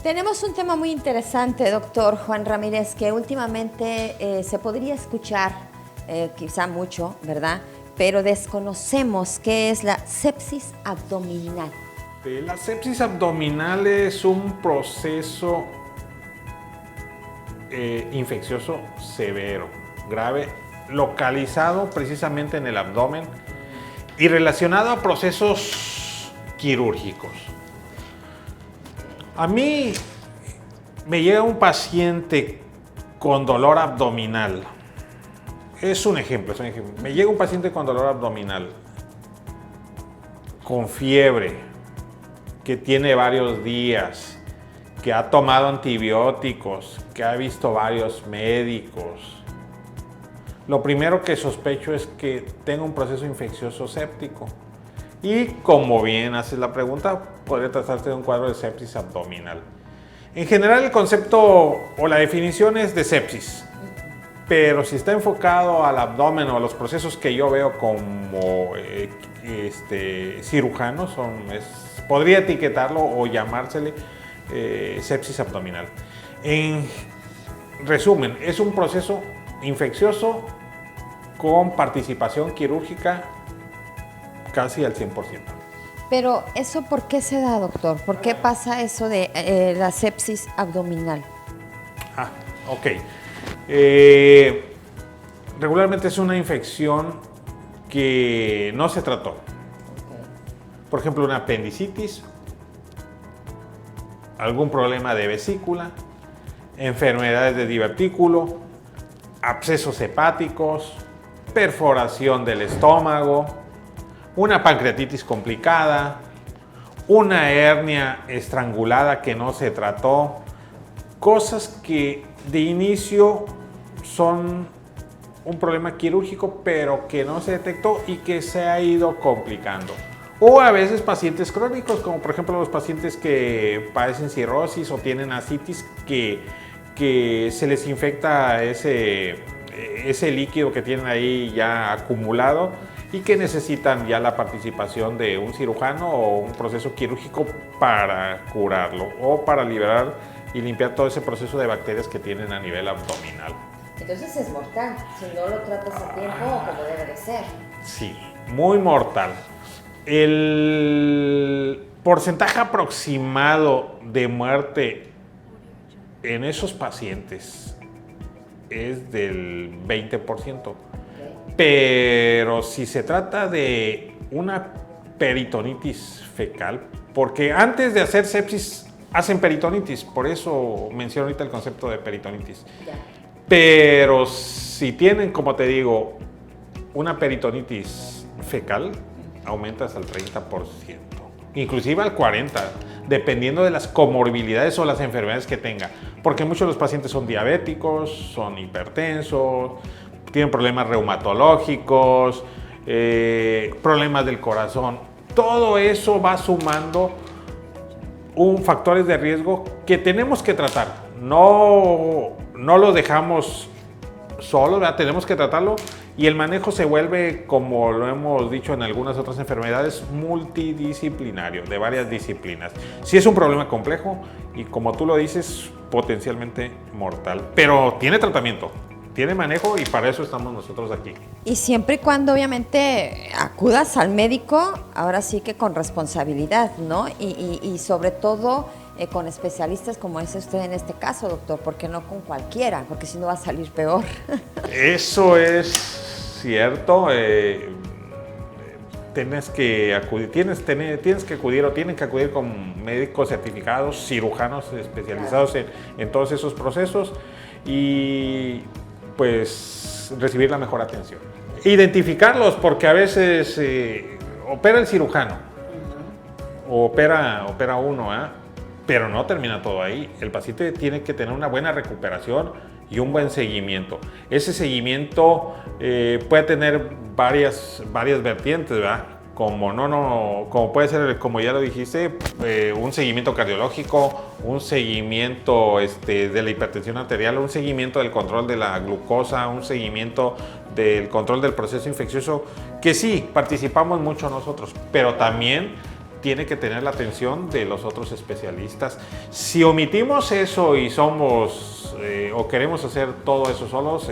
Tenemos un tema muy interesante, doctor Juan Ramírez, que últimamente se podría escuchar, quizá mucho, ¿verdad? Pero desconocemos qué es la sepsis abdominal. La sepsis abdominal es un proceso infeccioso severo, grave, localizado precisamente en el abdomen y relacionado a procesos quirúrgicos. A mí me llega un paciente con dolor abdominal. Es un ejemplo. Me llega un paciente con dolor abdominal, con fiebre, que tiene varios días, que ha tomado antibióticos, que ha visto varios médicos. Lo primero que sospecho es que tenga un proceso infeccioso séptico. Y como bien haces la pregunta, podría tratarse de un cuadro de sepsis abdominal. En general, el concepto o la definición es de sepsis. Pero si está enfocado al abdomen o a los procesos que yo veo como cirujanos, podría etiquetarlo o llamársele sepsis abdominal. En resumen, es un proceso infeccioso con participación quirúrgica casi al 100%. Pero ¿eso por qué se da, doctor? ¿Por qué pasa eso de la sepsis abdominal? Ok. Regularmente es una infección que no se trató. Por ejemplo, una apendicitis, algún problema de vesícula, enfermedades de divertículo, abscesos hepáticos, perforación del estómago, una pancreatitis complicada, una hernia estrangulada que no se trató, cosas que de inicio son un problema quirúrgico pero que no se detectó y que se ha ido complicando. O a veces pacientes crónicos, como por ejemplo los pacientes que padecen cirrosis o tienen ascitis, que se les infecta ese líquido que tienen ahí ya acumulado y que necesitan ya la participación de un cirujano o un proceso quirúrgico para curarlo o para liberar y limpiar todo ese proceso de bacterias que tienen a nivel abdominal. Entonces es mortal, si no lo tratas a tiempo como debe de ser. Sí, muy mortal. El porcentaje aproximado de muerte en esos pacientes es del 20%. Pero si se trata de una peritonitis fecal, porque antes de hacer sepsis hacen peritonitis, por eso menciono ahorita el concepto de peritonitis. Ya. Pero si tienen, como te digo, una peritonitis fecal, aumenta hasta el 30%, inclusive al 40%, dependiendo de las comorbilidades o las enfermedades que tenga. Porque muchos de los pacientes son diabéticos, son hipertensos, tienen problemas reumatológicos, problemas del corazón. Todo eso va sumando factores de riesgo que tenemos que tratar. No lo dejamos solo, ¿verdad? Tenemos que tratarlo y el manejo se vuelve, como lo hemos dicho en algunas otras enfermedades, multidisciplinario, de varias disciplinas. Sí es un problema complejo y, como tú lo dices, potencialmente mortal, pero tiene tratamiento. Tiene manejo y para eso estamos nosotros aquí. Y siempre y cuando obviamente acudas al médico, ahora sí que con responsabilidad, ¿no? Y sobre todo con especialistas como es usted en este caso, doctor, porque no con cualquiera, porque si no va a salir peor. Eso es cierto. Tienes que acudir o tienen que acudir con médicos certificados, cirujanos especializados en todos esos procesos y pues recibir la mejor atención. Identificarlos, porque a veces opera el cirujano, opera uno, pero no termina todo ahí. El paciente tiene que tener una buena recuperación y un buen seguimiento. Ese seguimiento puede tener varias vertientes, ¿verdad? Como puede ser, como ya lo dijiste, un seguimiento cardiológico, un seguimiento de la hipertensión arterial, un seguimiento del control de la glucosa, un seguimiento del control del proceso infeccioso, que sí, participamos mucho nosotros, pero también tiene que tener la atención de los otros especialistas. Si omitimos eso y somos o queremos hacer todo eso solos,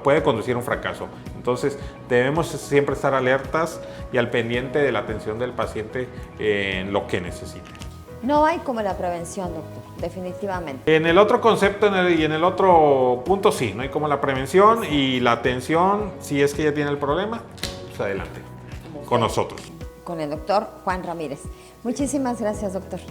puede conducir a un fracaso. Entonces debemos siempre estar alertas y al pendiente de la atención del paciente en lo que necesite. No hay como la prevención, doctor, definitivamente. En el otro concepto y en el otro punto sí, no hay como la prevención y la atención, si es que ya tiene el problema, pues adelante, con nosotros. Con el doctor Juan Ramírez. Muchísimas gracias, doctor.